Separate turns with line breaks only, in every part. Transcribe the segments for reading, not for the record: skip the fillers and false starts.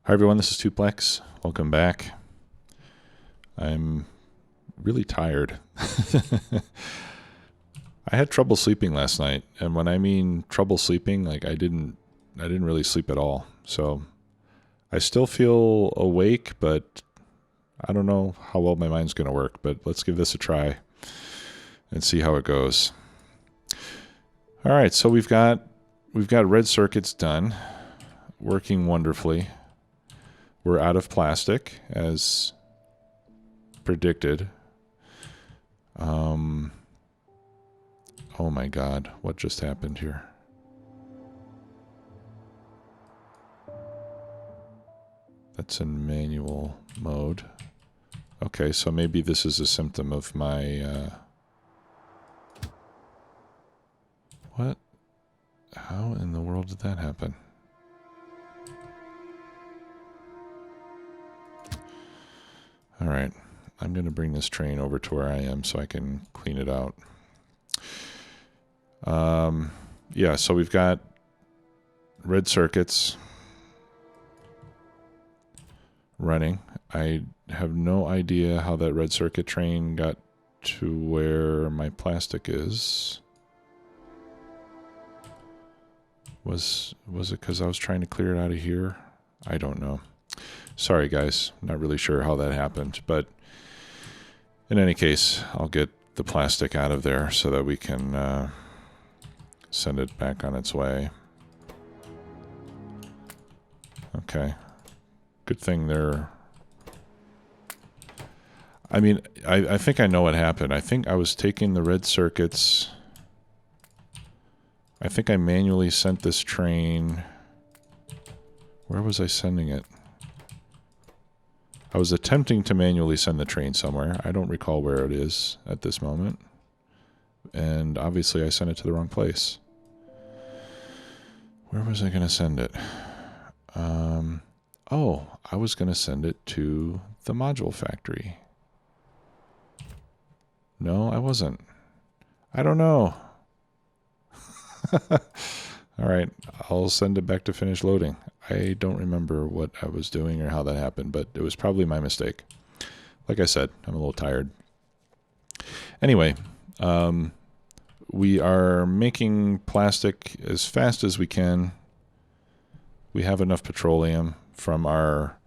Hi everyone, this is Tuplex. Welcome back. I'm really tired. I had trouble sleeping last night, and when I mean trouble sleeping, like I didn't really sleep at all. So I still feel awake, but I don't know how well my mind's going to work, but let's give this a try and see how it goes. All right, so we've got red circuits done, working wonderfully. We're out of plastic, as predicted. Oh my God, what just happened here? That's in manual mode. Okay, so maybe this is a symptom of my... What? How in the world did that happen? All right, I'm going to bring this train over to where I am so I can clean it out. Yeah, so we've got red circuits running. I have no idea how that red circuit train got to where my plastic is. Was it because I was trying to clear it out of here? I don't know. Sorry guys, not really sure how that happened, but in any case, I'll get the plastic out of there so that we can send it back on its way. Okay. Good thing they're... I mean, I think I know what happened. I think I was taking the red circuits. I think I manually sent this train... Where was I sending it? I was attempting to manually send the train somewhere. I don't recall where it is at this moment. And obviously I sent it to the wrong place. Where was I going to send it? Oh, I was going to send it to the module factory. No, I wasn't. I don't know. All right, I'll send it back to finish loading. I don't remember what I was doing or how that happened, but it was probably my mistake. Like I said, I'm a little tired. Anyway, we are making plastic as fast as we can. We have enough petroleum from our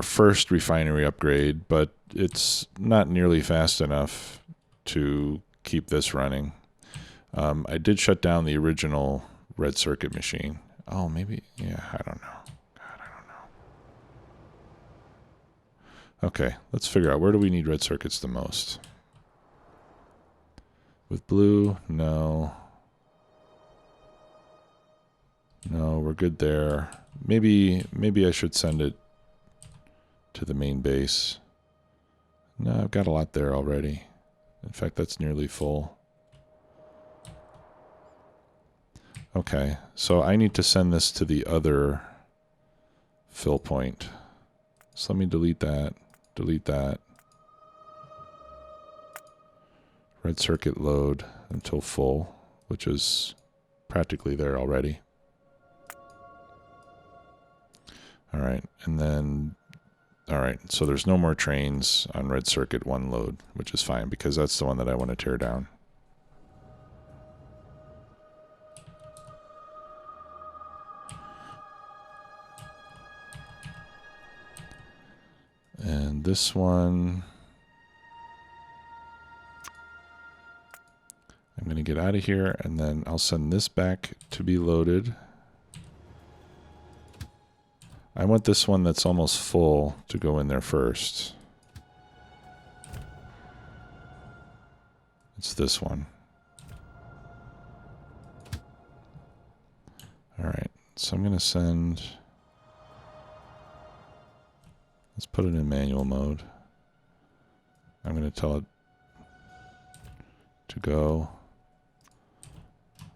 first refinery upgrade, but it's not nearly fast enough to keep this running. I did shut down the original red circuit machine. Oh, maybe, yeah, I don't know. God, I don't know. Okay, let's figure out where do we need red circuits the most. With blue, no. No, we're good there. Maybe I should send it to the main base. No, I've got a lot there already. In fact, that's nearly full. Okay, so I need to send this to the other fill point. So let me delete that, delete that. Red circuit load until full, which is practically there already. All right, and then, all right, so there's no more trains on red circuit 1 load, which is fine because that's the one that I want to tear down. And this one, I'm going to get out of here and then I'll send this back to be loaded. I want this one that's almost full to go in there first. It's this one. All right, so I'm going to send... Let's put it in manual mode. I'm going to tell it to go.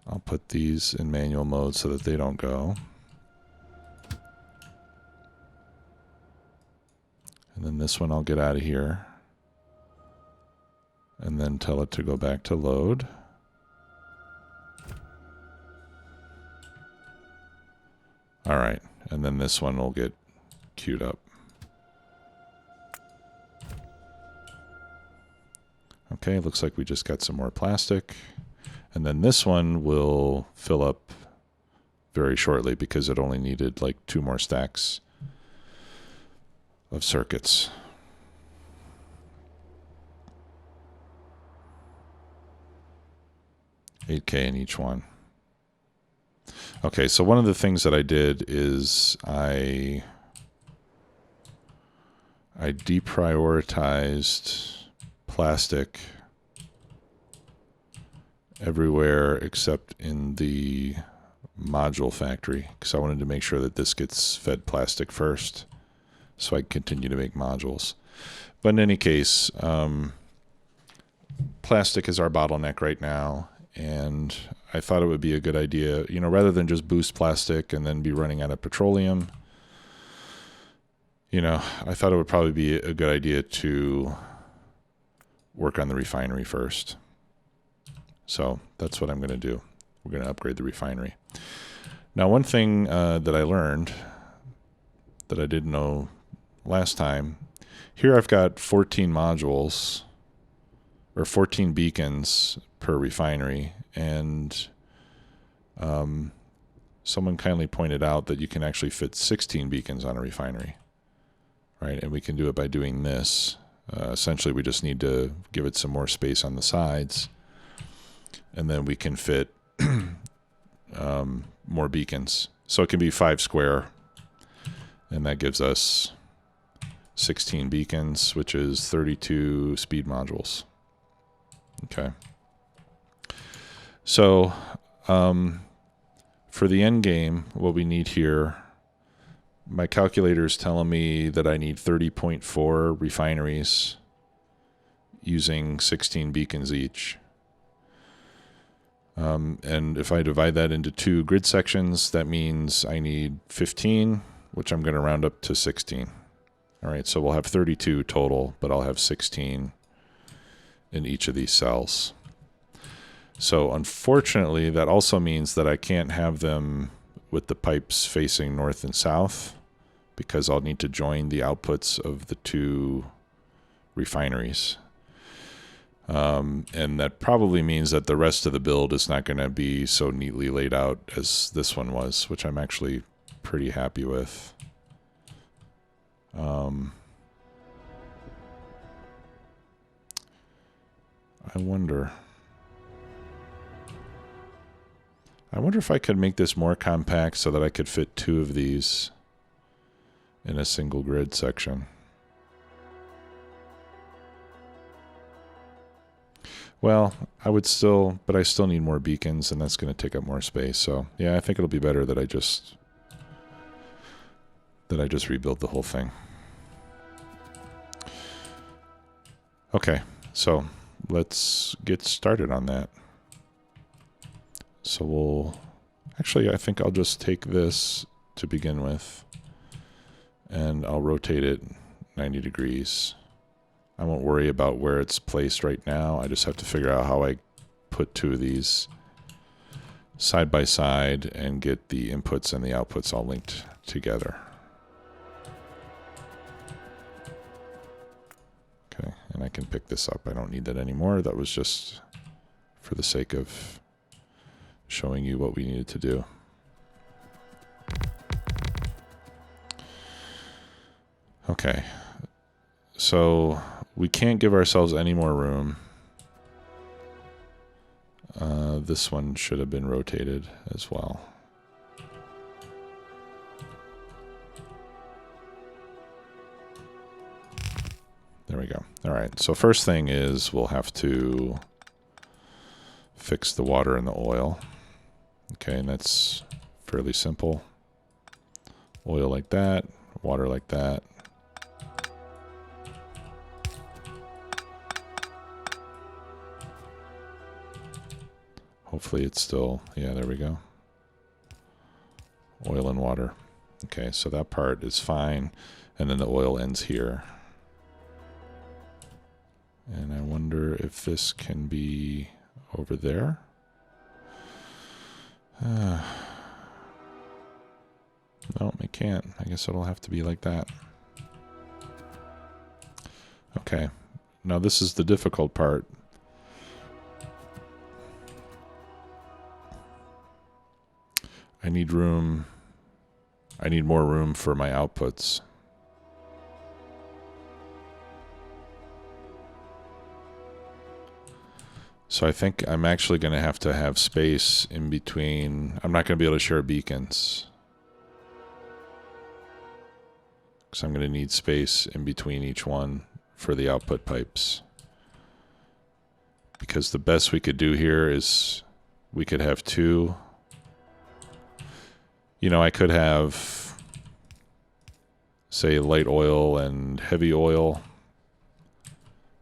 I'll put these in manual mode so that they don't go. And then this one I'll get out of here. And then tell it to go back to load. All right, and then this one will get queued up. Okay, looks like we just got some more plastic. And then this one will fill up very shortly because it only needed like 2 more stacks of circuits. $8K in each one. Okay, so one of the things that I did is I deprioritized plastic everywhere except in the module factory because I wanted to make sure that this gets fed plastic first so I can continue to make modules. But in any case, plastic is our bottleneck right now, and I thought it would be a good idea, you know, rather than just boost plastic and then be running out of petroleum, you know, I thought it would probably be a good idea to work on the refinery first. So that's what I'm going to do. We're going to upgrade the refinery. Now, one thing that I learned that I didn't know last time, here I've got 14 modules or 14 beacons per refinery, and someone kindly pointed out that you can actually fit 16 beacons on a refinery, right? And we can do it by doing this. Essentially, we just need to give it some more space on the sides, and then we can fit more beacons. So it can be 5 square, and that gives us 16 beacons, which is 32 speed modules. Okay. So for the end game, what we need here, my calculator is telling me that I need 30.4 refineries using 16 beacons each. And if I divide that into 2 grid sections, that means I need 15, which I'm going to round up to 16. All right, so we'll have 32 total, but I'll have 16 in each of these cells. So unfortunately, that also means that I can't have them with the pipes facing north and south because I'll need to join the outputs of the 2 refineries. And that probably means that the rest of the build is not going to be so neatly laid out as this one was, which I'm actually pretty happy with. I wonder if I could make this more compact so that I could fit 2 of these in a single grid section. Well, I would still, but I still need more beacons, and that's going to take up more space. So yeah, I think it'll be better that I just rebuild the whole thing. Okay, so let's get started on that. So we'll actually, I think I'll just take this to begin with, and I'll rotate it 90 degrees. I won't worry about where it's placed right now. I just have to figure out how I put 2 of these side by side and get the inputs and the outputs all linked together. Okay, and I can pick this up. I don't need that anymore. That was just for the sake of showing you what we needed to do. Okay, so we can't give ourselves any more room. This one should have been rotated as well. There we go. All right, so first thing is we'll have to fix the water and the oil. Okay, and that's fairly simple. Oil like that, water like that. Hopefully it's still, yeah, there we go. Oil and water. Okay, so that part is fine. And then the oil ends here. And I wonder if this can be over there. can't. I guess it'll have to be like that. Okay. Now this is the difficult part. I need room. I need more room for my outputs. So I think I'm actually going to have space in between. I'm not going to be able to share beacons, because I'm going to need space in between each one for the output pipes. Because the best we could do here is we could have two. You know, I could have, say, light oil and heavy oil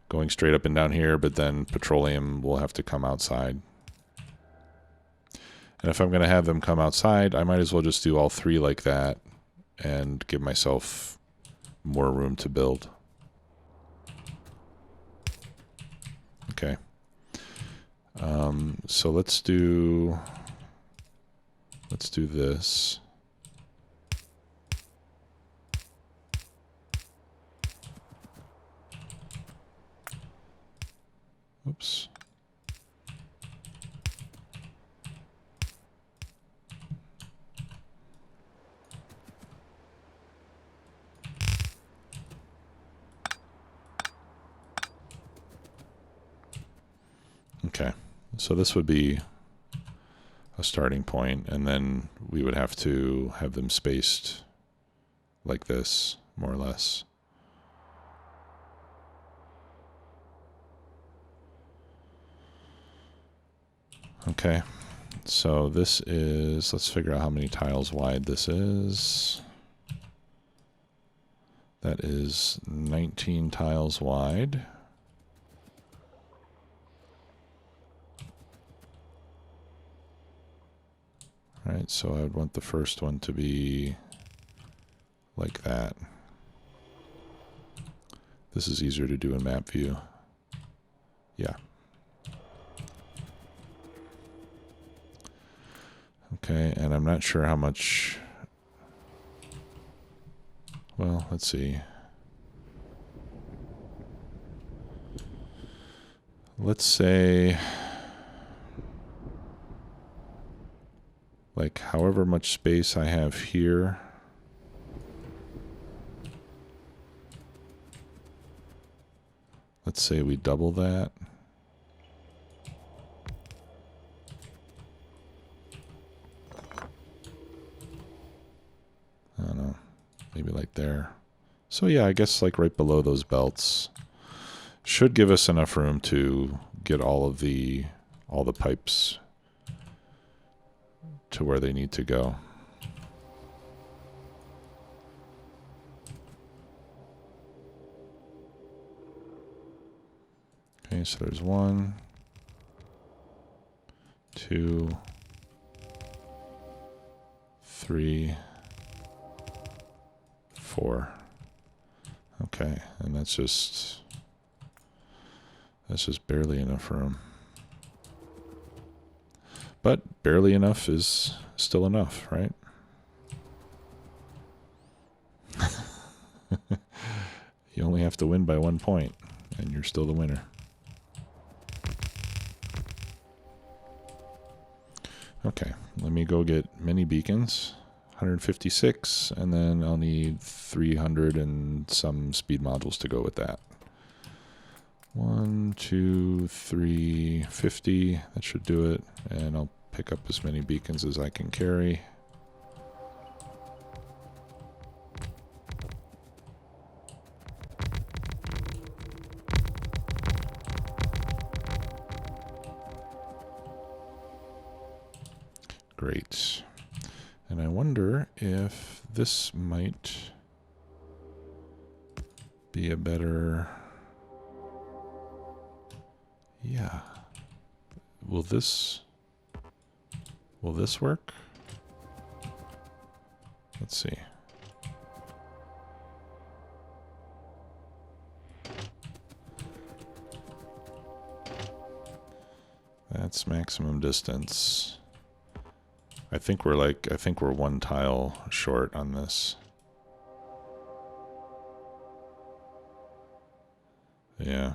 going straight up and down here, but then petroleum will have to come outside. And if I'm going to have them come outside, I might as well just do all three like that and give myself more room to build. Okay. So let's do this. Oops. Okay, so this would be a starting point, and then we would have to have them spaced like this, more or less. Okay, so this is, let's figure out how many tiles wide this is. That is 19 tiles wide. All right, so I would want the first one to be like that. This is easier to do in map view. Yeah. Okay, and I'm not sure how much. Well, let's see. Let's say, like, however much space I have here, let's say we double that. I don't know, maybe like there. So yeah, I guess like right below those belts should give us enough room to get all the pipes to where they need to go. Okay, so there's 1, 2, 3, 4. Okay, and that's just barely enough room. But barely enough is still enough, right? You only have to win by 1 point, and you're still the winner. Okay, let me go get many beacons. 156, and then I'll need 300 and some speed modules to go with that. 1, 2, 3, 50. That should do it. And I'll pick up as many beacons as I can carry. Great. And I wonder if this might be a better... Yeah. Will this work? Let's see. That's maximum distance. I think we're one tile short on this. Yeah.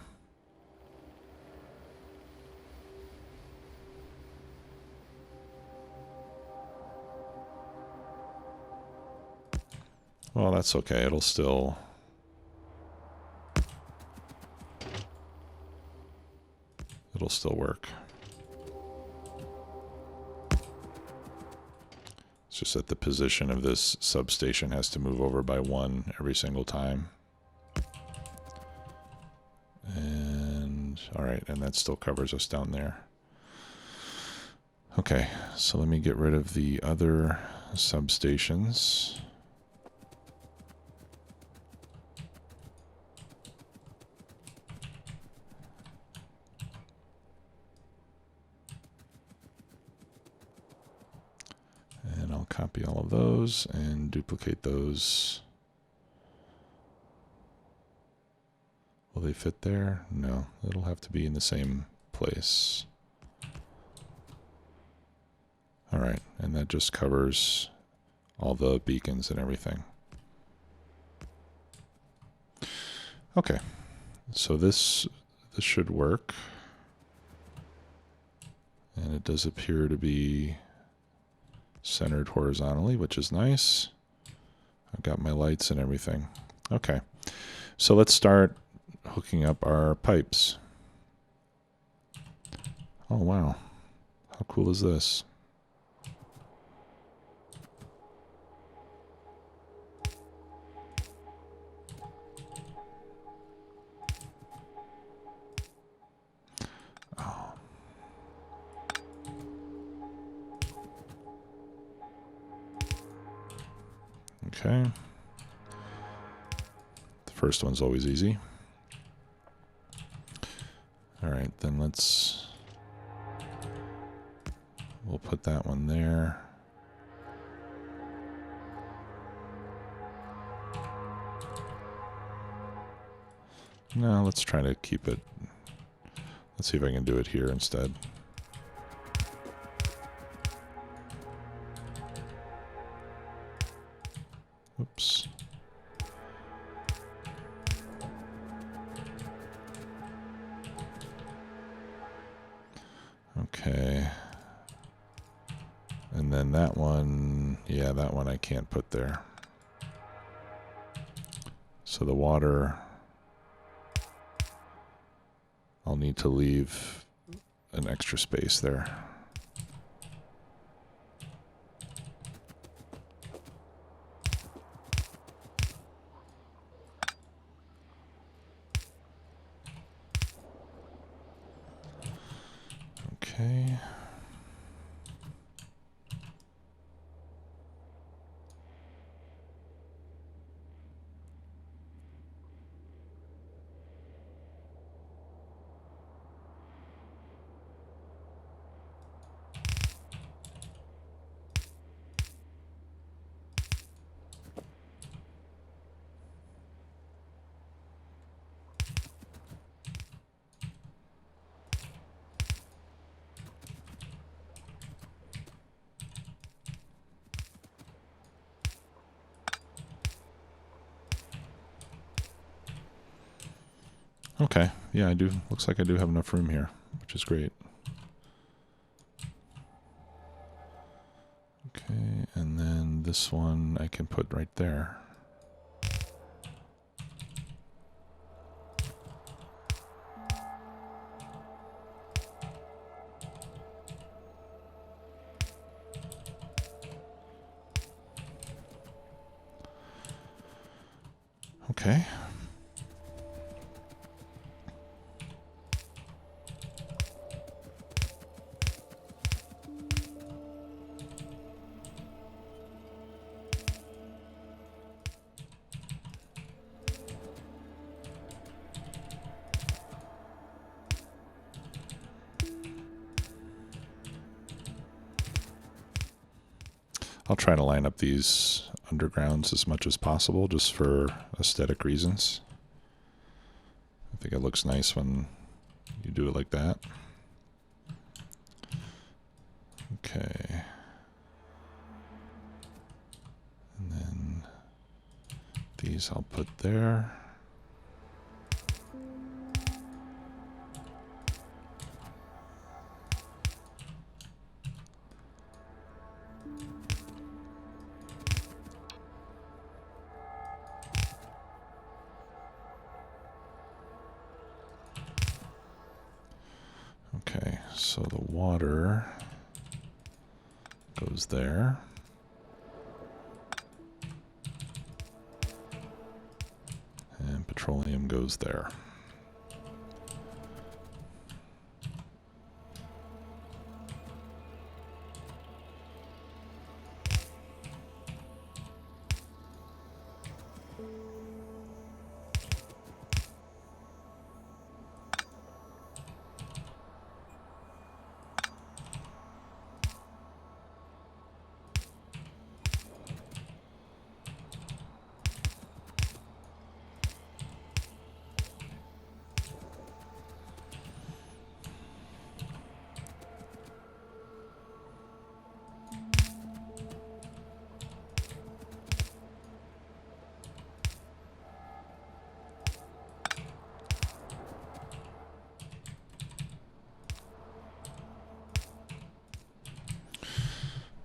Well, that's okay. It'll still work. It's just that the position of this substation has to move over by 1 every single time. And all right, and that still covers us down there. Okay, so let me get rid of the other substations. And I'll copy all of those and duplicate those. Will they fit there? No, it'll have to be in the same place. All right, and that just covers all the beacons and everything. Okay, so this should work. And it does appear to be centered horizontally, which is nice. I've got my lights and everything. Okay, so let's start hooking up our pipes. Oh wow, how cool is this? Oh. Okay. The first one's always easy. All right, then we'll put that one there. No, let's try to keep it. Let's see if I can do it here instead. Oops. Okay. And then that one, yeah, that one I can't put there. So the water, I'll need to leave an extra space there. Okay. Okay, yeah, I do. Looks like I do have enough room here, which is great. Okay, and then this one I can put right there. Okay. I'll try to line up these undergrounds as much as possible just for aesthetic reasons. I think it looks nice when you do it like that. Okay. These I'll put there. Okay, so the water goes there. And petroleum goes there.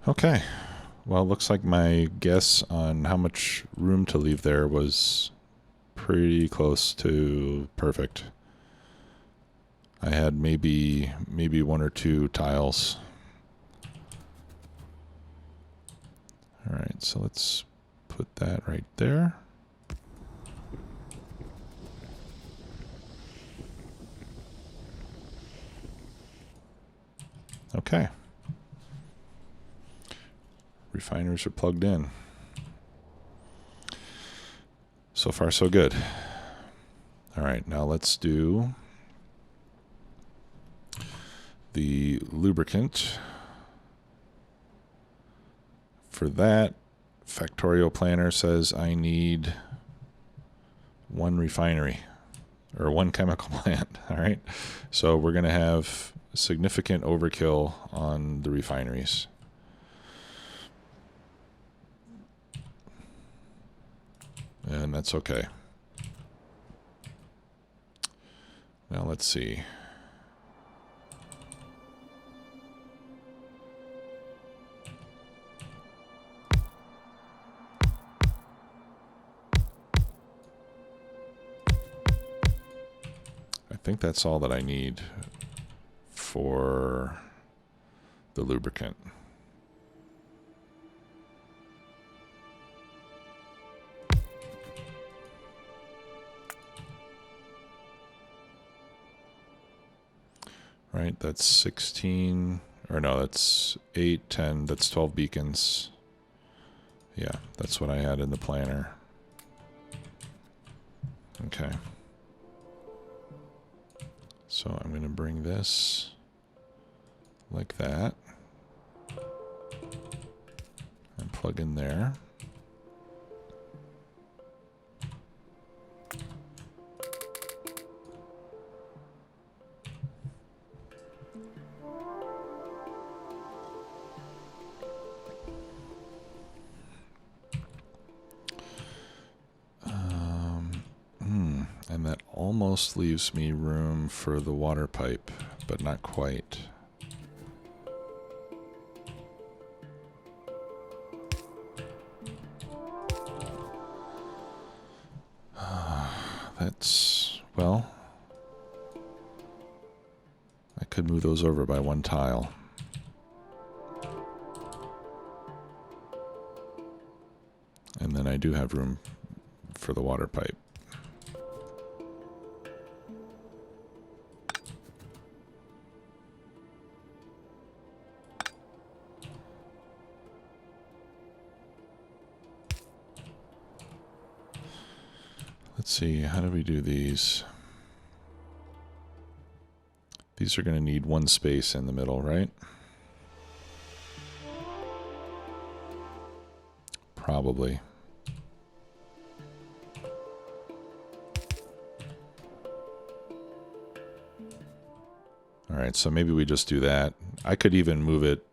Okay, well, it looks like my guess on how much room to leave there was pretty close to perfect. I had maybe one or two tiles. All right, so let's put that right there. Okay. Refineries are plugged in. So far, so good. All right, now let's do the lubricant. For that, Factorio Planner says I need one refinery, or one chemical plant. All right, so we're going to have significant overkill on the refineries. And that's okay. Now let's see. I think that's all that I need for the lubricant. Right, that's 16, or no, that's 8, 10, that's 12 beacons. Yeah, that's what I had in the planner. Okay. So I'm going to bring this like that and plug in there. And that almost leaves me room for the water pipe, but not quite. That's, well, I could move those over by one tile. And then I do have room for the water pipe. Let's see, how do we do these? These are going to need one space in the middle, right? Probably. All right, so maybe we just do that. I could even move it.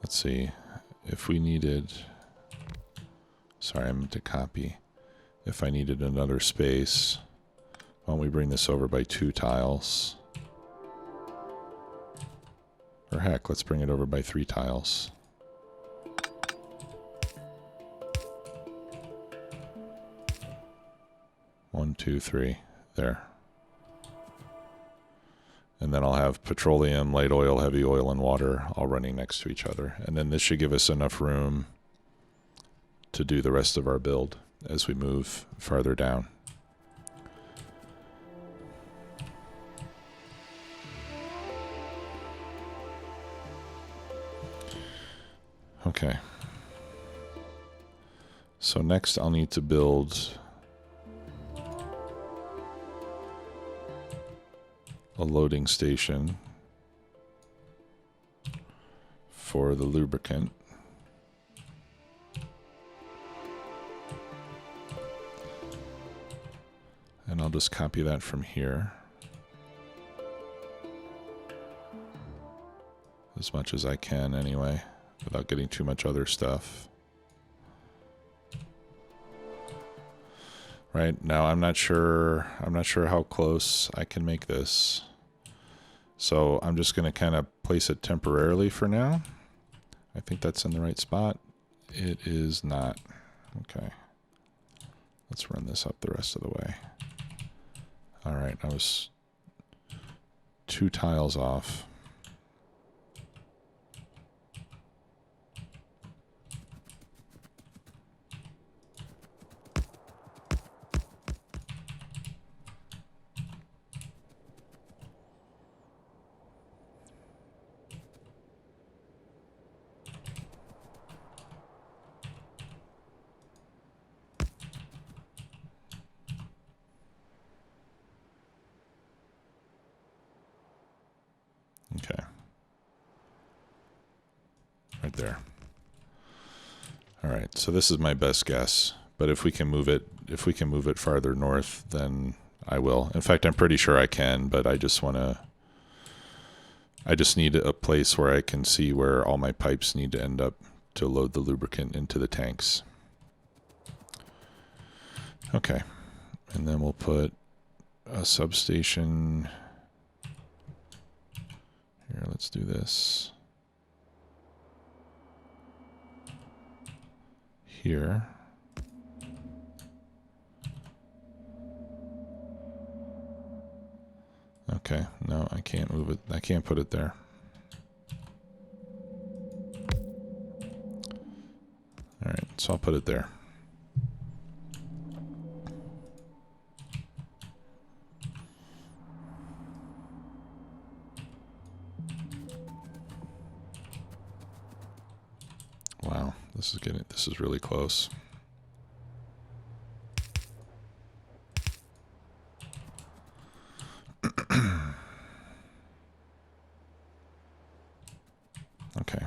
let's see, if we needed, sorry, I meant to copy. If I needed another space, why don't we bring this over by 2 tiles? Or heck, let's bring it over by 3 tiles. One, two, three. There. And then I'll have petroleum, light oil, heavy oil, and water all running next to each other. And then this should give us enough room to do the rest of our build as we move farther down. Okay. So next I'll need to build a loading station for the lubricant. And I'll just copy that from here as much as I can anyway, without getting too much other stuff. Right now I'm not sure how close I can make this. So I'm just going to kind of place it temporarily for now. I think that's in the right spot. It is not. Okay. Let's run this up the rest of the way. All right, I was 2 tiles off. Okay. Right there. All right, so this is my best guess, but if we can move it farther north, then I will. In fact, I'm pretty sure I can, but I just need a place where I can see where all my pipes need to end up to load the lubricant into the tanks. Okay. And then we'll put a substation. Here, let's do this. Here. Okay, no, I can't move it. I can't put it there. All right, so I'll put it there. Wow, this is really close. Okay.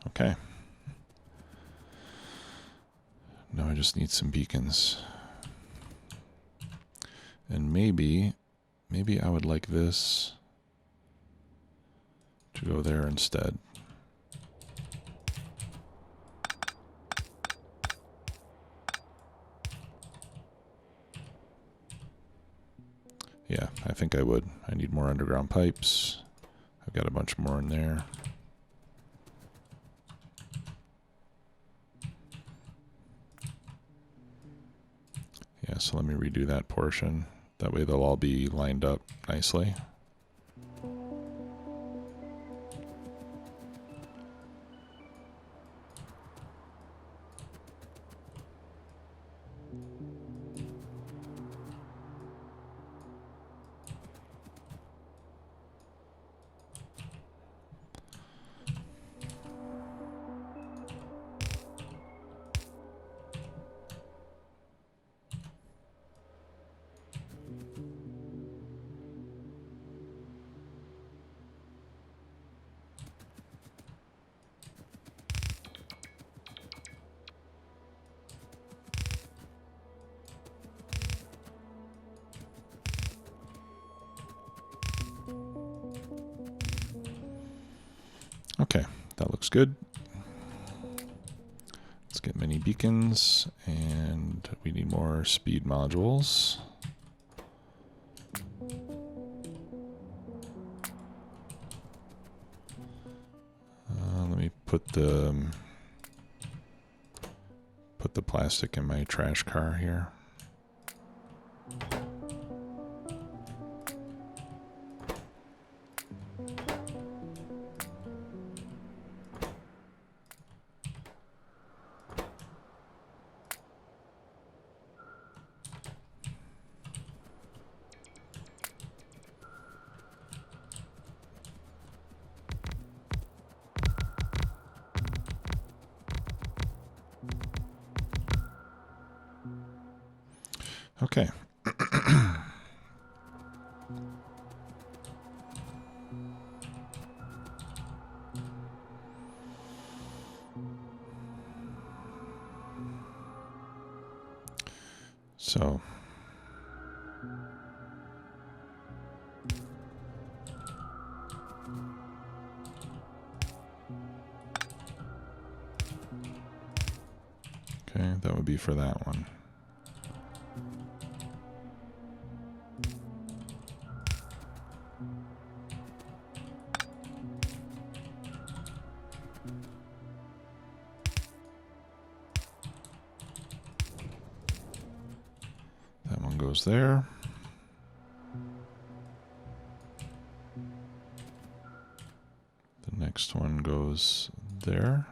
Okay. Now I just need some beacons. And maybe I would like this to go there instead. Yeah, I think I would. I need more underground pipes. I've got a bunch more in there. Yeah, so let me redo that portion. That way they'll all be lined up nicely. Okay, that looks good. Let's get mini beacons, and we need more speed modules. Let me put the plastic in my trash car here. Okay. So okay, that would be for that one. That one goes there. The next one goes there.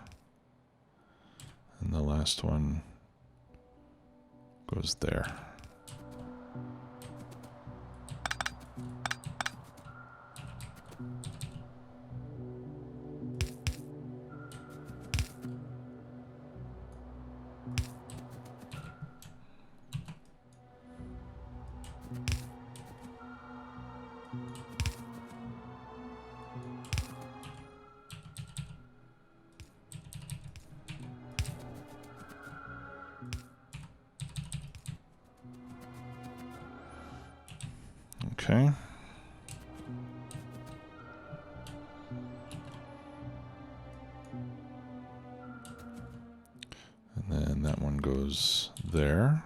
And the last one goes there. Okay. And then that one goes there.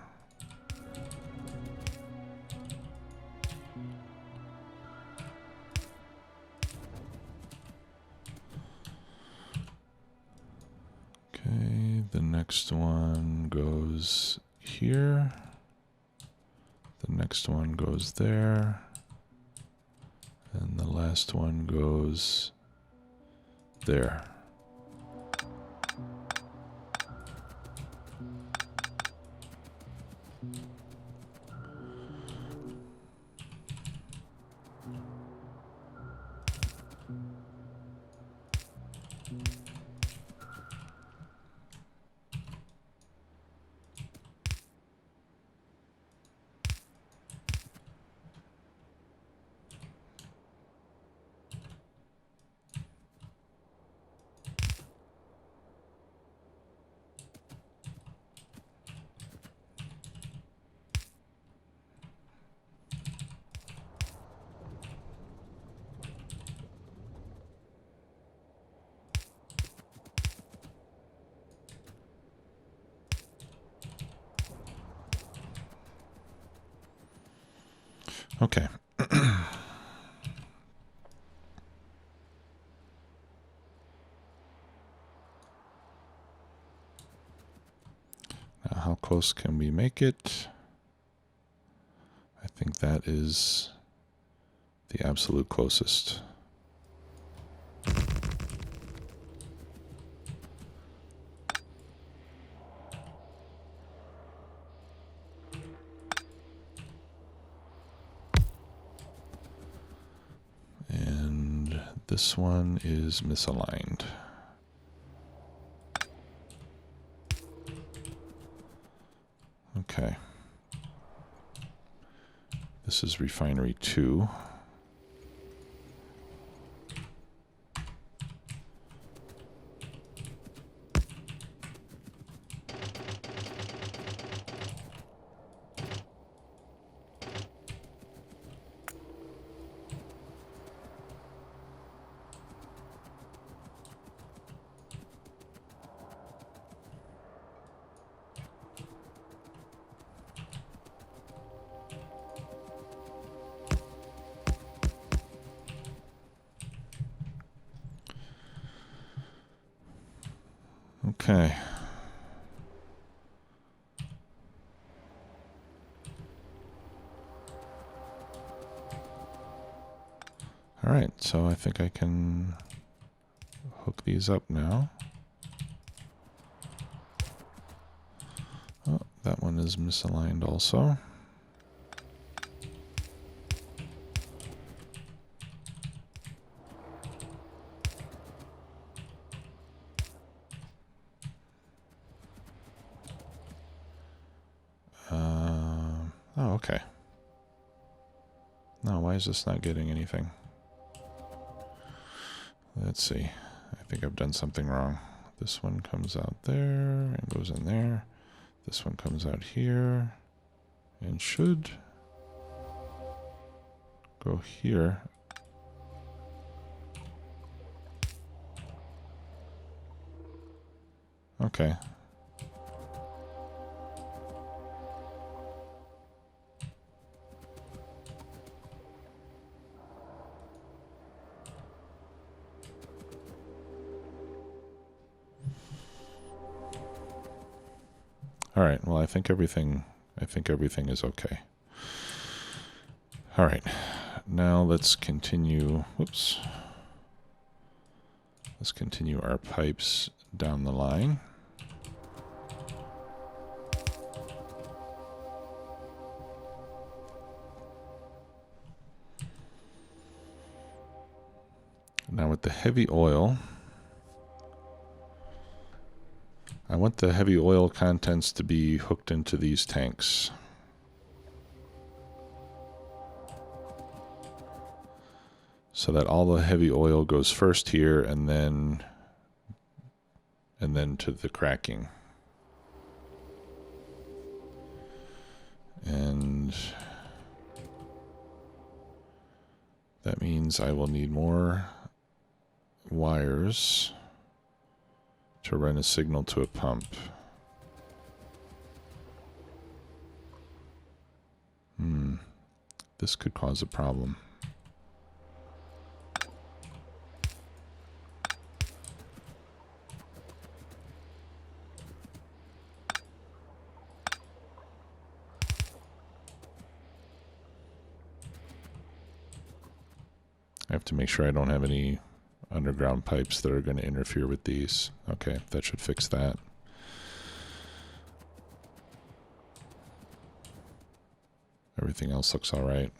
Okay, the next one goes here. The next one goes there. And the last one goes there. Okay. Now, how close can we make it? I think that is the absolute closest. And this one is misaligned. Okay. This is Refinery 2. Okay. All right, so I think I can hook these up now. Oh, that one is misaligned also. Oh, okay. No, why is this not getting anything? Let's see. I think I've done something wrong. This one comes out there and goes in there. This one comes out here and should go here. Okay. All right. Well, I think everything is okay. All right. Now let's continue. Whoops. Let's continue our pipes down the line. Now with the heavy oil, I want the heavy oil contents to be hooked into these tanks. So that all the heavy oil goes first here and then to the cracking. And that means I will need more wires to run a signal to a pump. This could cause a problem. I have to make sure I don't have any underground pipes that are going to interfere with these. Okay, that should fix that. Everything else looks all right.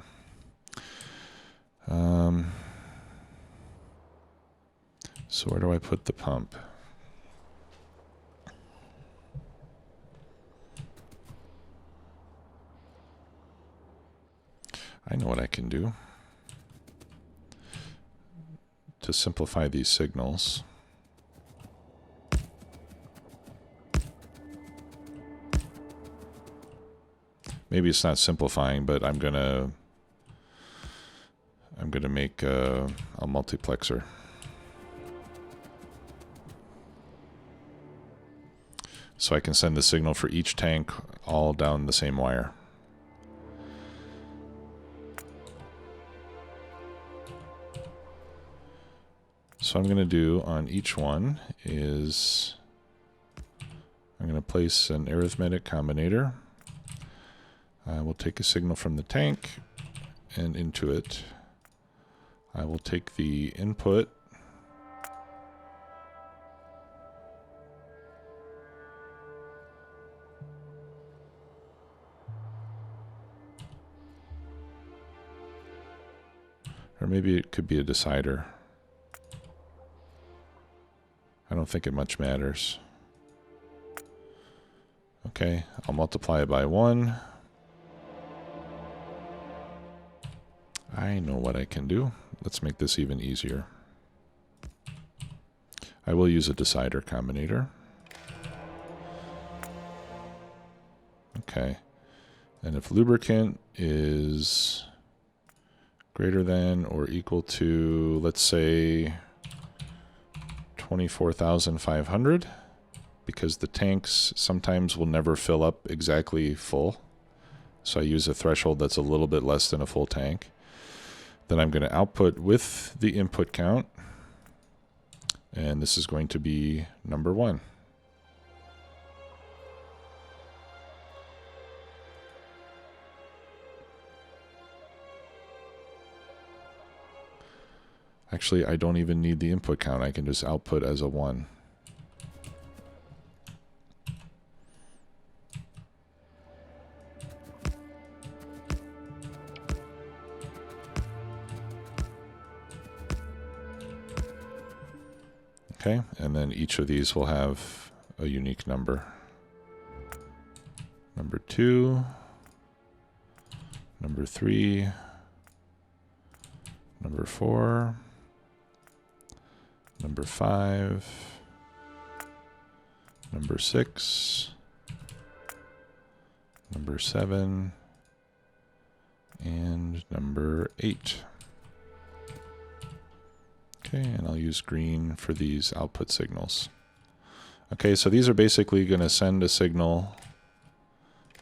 So where do I put the pump? I know what I can do to simplify these signals. Maybe it's not simplifying, but I'm gonna make a multiplexer. So I can send the signal for each tank all down the same wire. So what I'm going to do on each one is I'm going to place an arithmetic combinator. I will take a signal from the tank and into it. I will take the input or maybe it could be a decider. I don't think it much matters. Okay, I'll multiply it by 1. I know what I can do. Let's make this even easier. I will use a decider combinator. Okay, and if lubricant is greater than or equal to, let's say, 24,500, because the tanks sometimes will never fill up exactly full. So I use a threshold that's a little bit less than a full tank. Then I'm going to output with the input count. And this is going to be number 1. Actually, I don't even need the input count. I can just output as a 1. Okay, and then each of these will have a unique number. Number 2, number 3, number 4, number 5, number 6, number 7, and number 8. Okay, and I'll use green for these output signals. Okay, so these are basically going to send a signal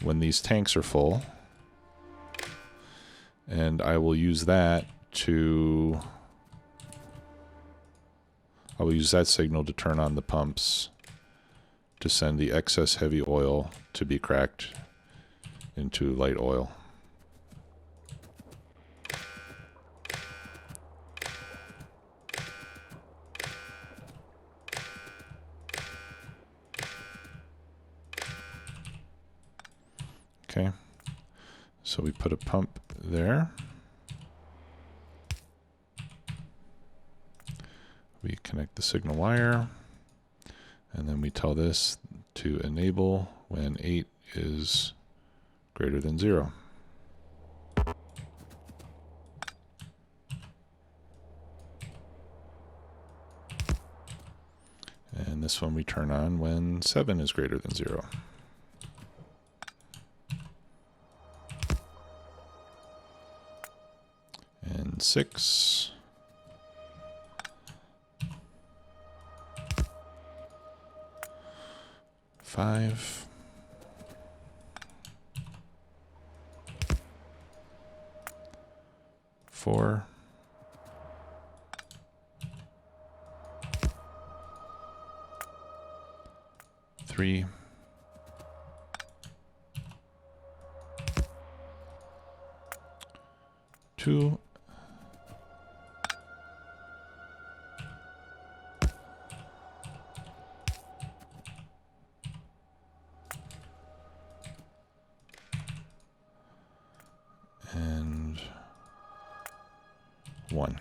when these tanks are full. And I will use that to... I will use that signal to turn on the pumps to send the excess heavy oil to be cracked into light oil. Okay, so we put a pump there. We connect the signal wire, and then we tell this to enable when 8 is greater than 0. And this one we turn on when 7 is greater than 0. And 6. 5. 4. 3. 2. And 1.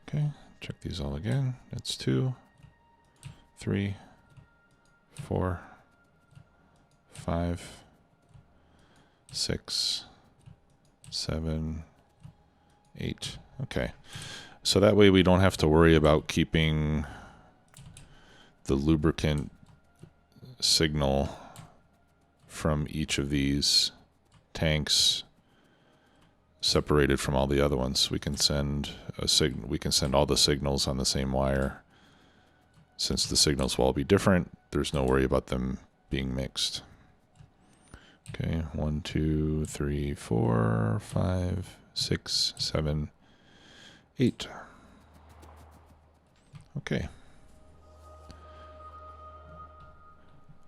Okay, check these all again. That's 2, 3, 4, 5, 6, 7, 8. Okay, so that way we don't have to worry about keeping the lubricant signal from each of these tanks separated from all the other ones. We can send we can send all the signals on the same wire. Since the signals will all be different, there's no worry about them being mixed. Okay, 1, 2, 3, 4, 5, 6, 7, 8. Okay.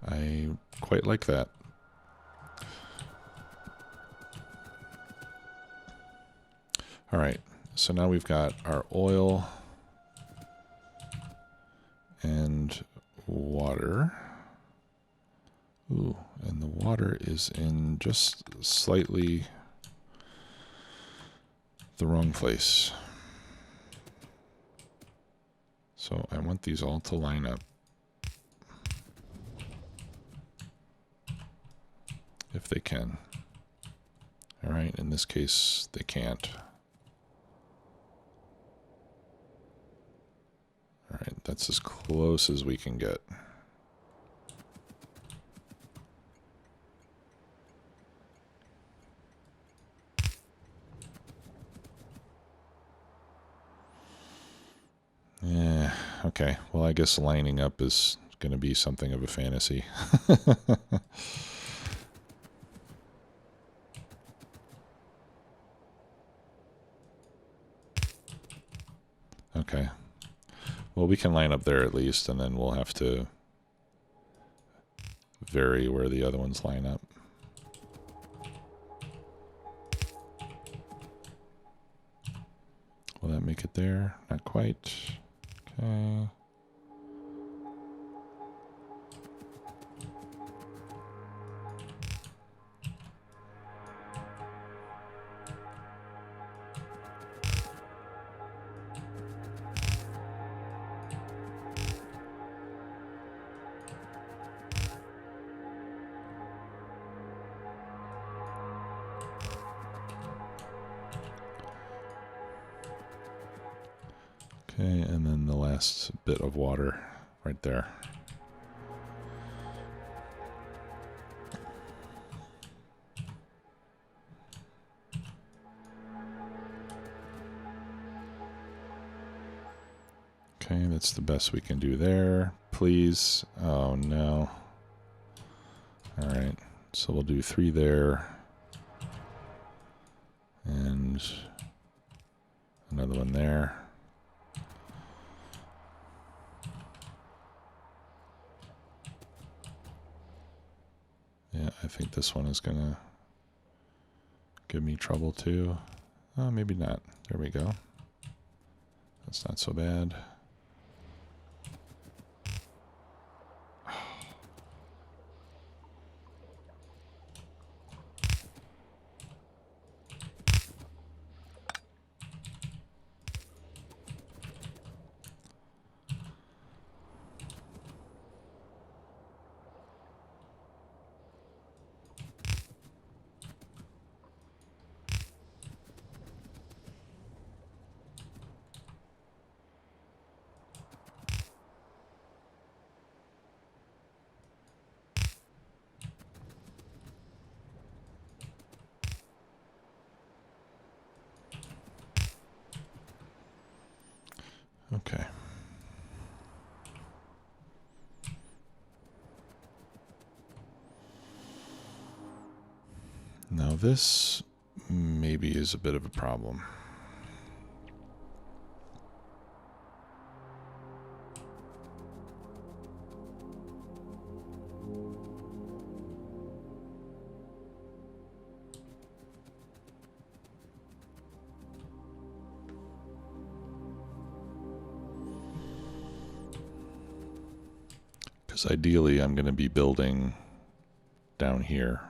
I quite like that. All right, so now we've got our oil and water. Ooh, and the water is in just slightly the wrong place. So I want these all to line up. If they can. All right, in this case, they can't. All right, that's as close as we can get. Yeah, okay. Well, I guess lining up is going to be something of a fantasy. Okay. Well, we can line up there at least, and then we'll have to vary where the other ones line up. Will that make it there? Not quite. Okay. Okay, and then the last bit of water right there. Okay, that's the best we can do there. Please. Oh no. All right, so we'll do 3 there. And another one there. Yeah, I think this one is gonna give me trouble too. Oh, maybe not. There we go. That's not so bad. Okay. Now this maybe is a bit of a problem. Because ideally I'm going to be building down here.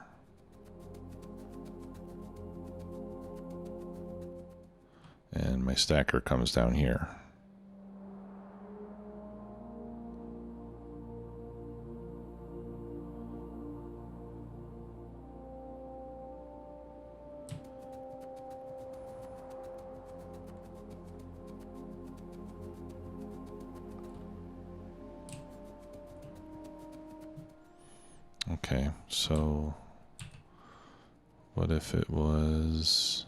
And my stacker comes down here. Okay, so what if it was...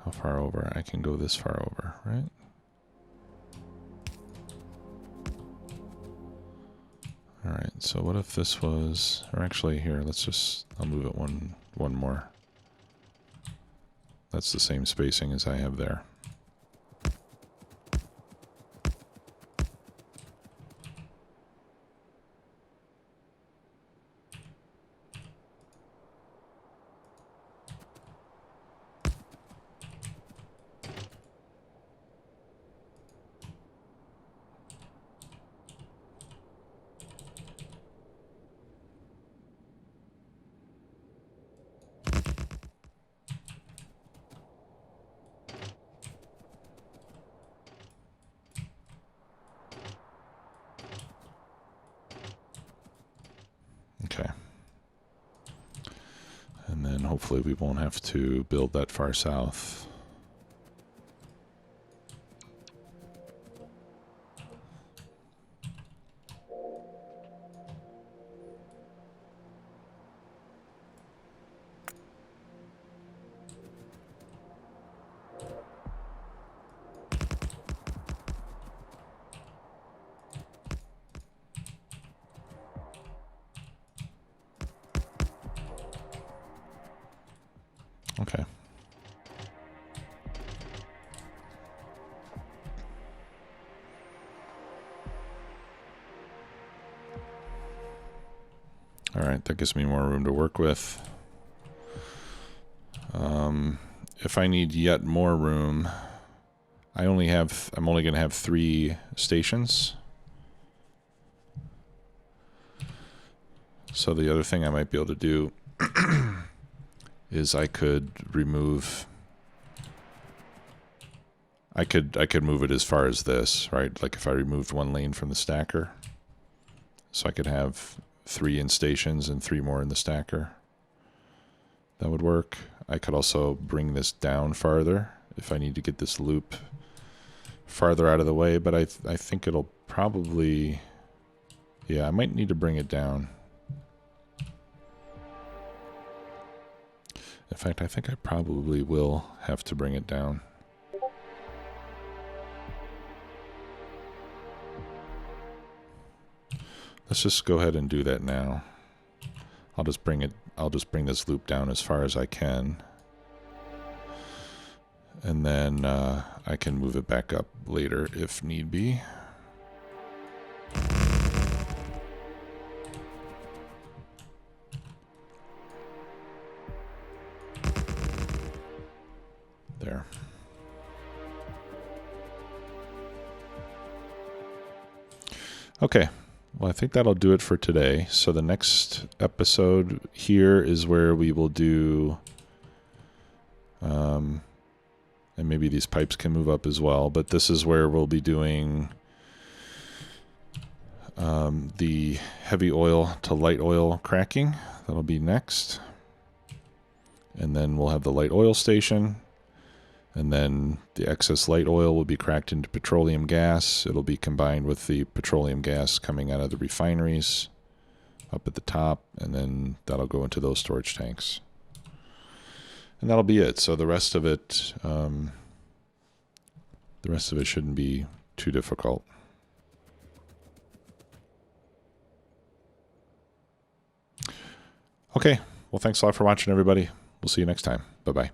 How far over? I can go this far over, right? All right, so what if this was, or actually here, let's just, I'll move it one more. That's the same spacing as I have there. Okay. And then hopefully we won't have to build that far south. Okay. All right, that gives me more room to work with. if I need yet more room, I'm only going to have 3 stations. So the other thing I might be able to do is I could remove. I could move it as far as this, right? Like if I removed 1 lane from the stacker, so I could have 3 in stations and 3 more in the stacker. That would work. I could also bring this down farther if I need to get this loop farther out of the way, but I think it'll probably, yeah, I might need to bring it down. In fact, I think I probably will have to bring it down. Let's just go ahead and do that now. I'll just bring this loop down as far as I can. And then I can move it back up later if need be. There. Okay. Well, I think that'll do it for today. So the next episode here is where we will do, and maybe these pipes can move up as well, but this is where we'll be doing the heavy oil to light oil cracking. That'll be next. And then we'll have the light oil station. And then the excess light oil will be cracked into petroleum gas. It'll be combined with the petroleum gas coming out of the refineries up at the top, and then that'll go into those storage tanks. And that'll be it. So the rest of it shouldn't be too difficult. Okay. Well, thanks a lot for watching, everybody. We'll see you next time. Bye-bye.